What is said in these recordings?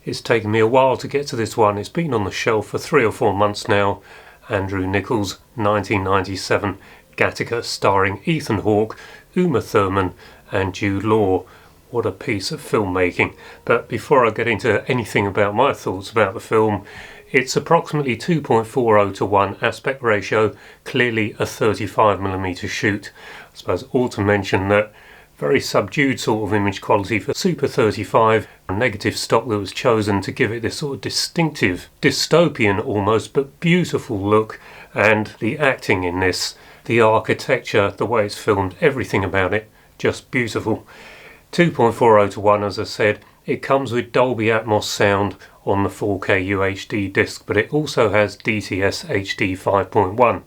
It's taken me a while to get to this one. It's been on the shelf for 3 or 4 months now. Andrew Niccol's 1997 Gattaca starring Ethan Hawke, Uma Thurman and Jude Law. What a piece of filmmaking. But before I get into anything about my thoughts about the film, it's approximately 2.40 to 1 aspect ratio, clearly a 35mm shoot. I suppose ought to mention that very subdued sort of image quality for Super 35, a negative stock that was chosen to give it this sort of distinctive, dystopian almost, but beautiful look. And the acting in this, the architecture, the way it's filmed, everything about it, just beautiful. 2.40 to 1, as I said. It comes with Dolby Atmos sound on the 4K UHD disc, but it also has DTS HD 5.1.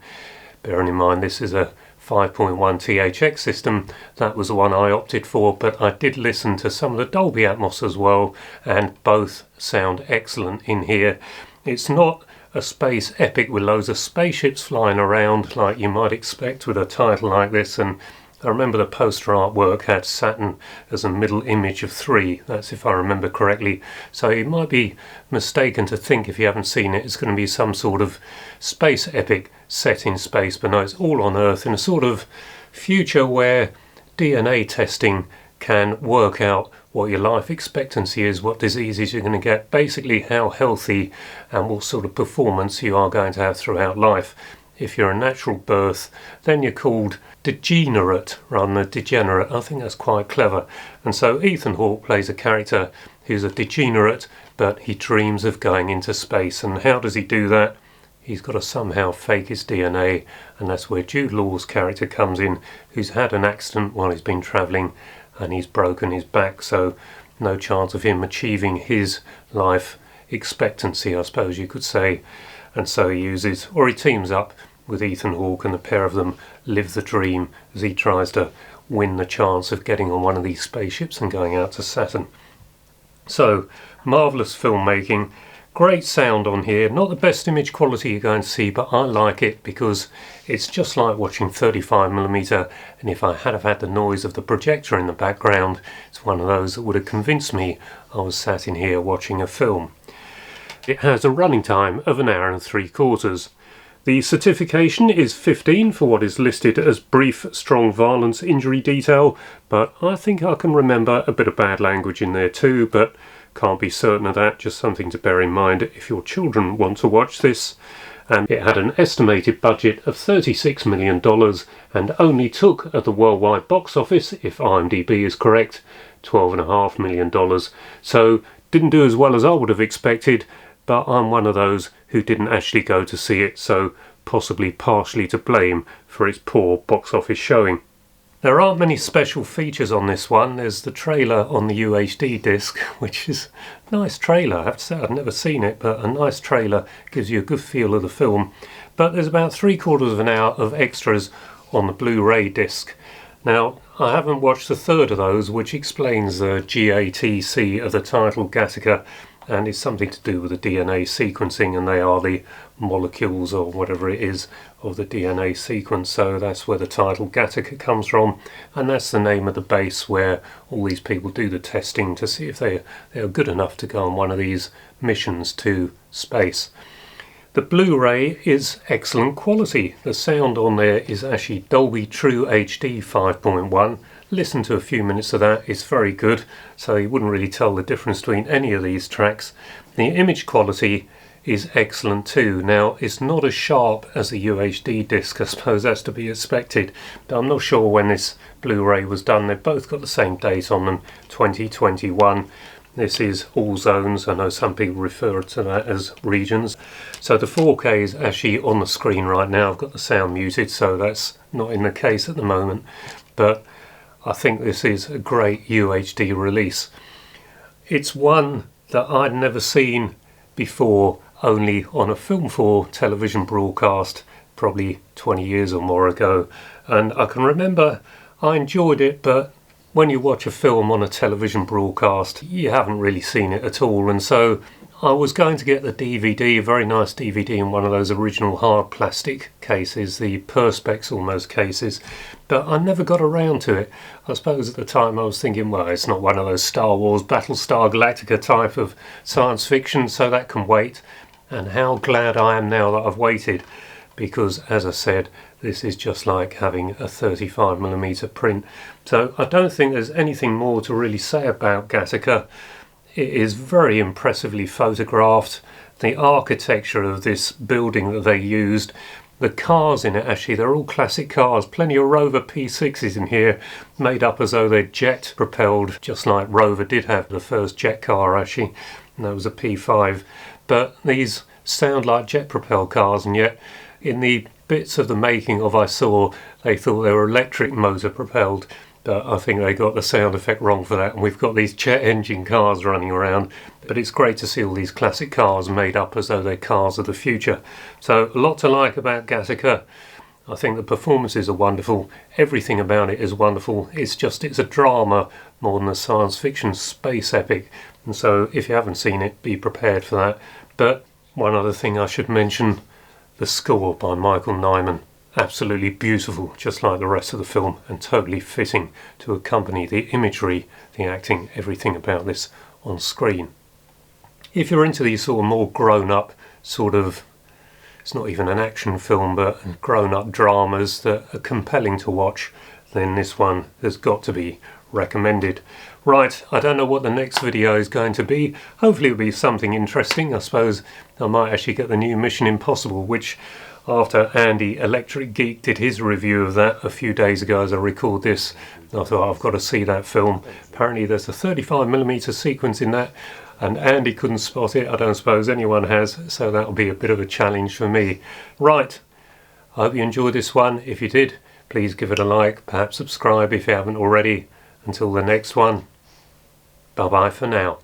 Bearing in mind this is a 5.1 THX system, that was the one I opted for, but I did listen to some of the Dolby Atmos as well, and both sound excellent in here. It's not a space epic with loads of spaceships flying around like you might expect with a title like this, and I remember the poster artwork had Saturn as a middle image of 3, that's if I remember correctly, so you might be mistaken to think, if you haven't seen it, it's going to be some sort of space epic set in space, but no, it's all on Earth in a sort of future where DNA testing can work out what your life expectancy is, what diseases you're going to get, basically how healthy and what sort of performance you are going to have throughout life. If you're a natural birth, then you're called degenerate rather than degenerate. I think that's quite clever. And so Ethan Hawke plays a character who's a degenerate, but he dreams of going into space. And how does he do that? He's got to somehow fake his DNA, and that's where Jude Law's character comes in, who's had an accident while he's been travelling and he's broken his back, so no chance of him achieving his life expectancy, I suppose you could say. And so he teams up with Ethan Hawke, and the pair of them live the dream as he tries to win the chance of getting on one of these spaceships and going out to Saturn. So, marvellous filmmaking, great sound on here, not the best image quality you're going to see, but I like it because it's just like watching 35mm, and if I had have had the noise of the projector in the background, it's one of those that would have convinced me I was sat in here watching a film. It has a running time of 1 hour and 3/4. The certification is 15 for what is listed as brief, strong violence injury detail, but I think I can remember a bit of bad language in there too, but can't be certain of that, just something to bear in mind if your children want to watch this. And it had an estimated budget of $36 million and only took at the worldwide box office, if IMDb is correct, $12.5 million. So didn't do as well as I would have expected, but I'm one of those who didn't actually go to see it, so possibly partially to blame for its poor box office showing. There aren't many special features on this one. There's the trailer on the UHD disc, which is a nice trailer. I have to say I've never seen it, but a nice trailer gives you a good feel of the film. But there's about 3/4 of an hour of extras on the Blu-ray disc. Now, I haven't watched a third of those, which explains the GATC of the title Gattaca, and it's something to do with the DNA sequencing, and they are the molecules or whatever it is of the DNA sequence, so that's where the title Gattaca comes from, and that's the name of the base where all these people do the testing to see if they are good enough to go on one of these missions to space. The Blu-ray is excellent quality. The sound on there is actually Dolby TrueHD 5.1. Listen to a few minutes of that, it's very good, so you wouldn't really tell the difference between any of these tracks. The image quality is excellent too. Now, it's not as sharp as the UHD disc, I suppose that's to be expected, but I'm not sure when this Blu-ray was done. They've both got the same date on them, 2021. This is all zones. I know some people refer to that as regions. So the 4K is actually on the screen right now. I've got the sound muted, so that's not in the case at the moment, but I think this is a great UHD release. It's one that I'd never seen before, only on a Film 4 television broadcast probably 20 years or more ago, and I can remember I enjoyed it, but when you watch a film on a television broadcast you haven't really seen it at all, and so I was going to get the DVD, a very nice DVD in one of those original hard plastic cases, the Perspex almost cases, but I never got around to it. I suppose at the time I was thinking, well, it's not one of those Star Wars, Battlestar Galactica type of science fiction, so that can wait. And how glad I am now that I've waited, because as I said, this is just like having a 35mm print. So I don't think there's anything more to really say about Gattaca. It is very impressively photographed. The architecture of this building that they used, the cars in it, actually, they're all classic cars. Plenty of Rover P6s in here, made up as though they're jet propelled, just like Rover did have the first jet car, actually, and that was a P5. But these sound like jet propelled cars, and yet in the bits of the making of I saw, they thought they were electric motor propelled. But I think they got the sound effect wrong for that, and we've got these jet engine cars running around. But it's great to see all these classic cars made up as though they're cars of the future. So a lot to like about Gattaca. I think the performances are wonderful, everything about it is wonderful. It's a drama more than a science fiction space epic, and so if you haven't seen it, be prepared for that. But one other thing I should mention, the score by Michael Nyman. Absolutely beautiful, just like the rest of the film, and totally fitting to accompany the imagery, the acting, everything about this on screen. If you're into these sort of more grown-up sort of, it's not even an action film, but grown-up dramas that are compelling to watch, then this one has got to be recommended. Right, I don't know what the next video is going to be. Hopefully it'll be something interesting. I suppose I might actually get the new Mission Impossible, which after Andy Electric Geek did his review of that a few days ago as I record this, I thought I've got to see that film. Apparently there's a 35mm sequence in that, and Andy couldn't spot it. I don't suppose anyone has, so that'll be a bit of a challenge for me. Right, I hope you enjoyed this one. If you did, please give it a like, perhaps subscribe if you haven't already. Until the next one, bye bye for now.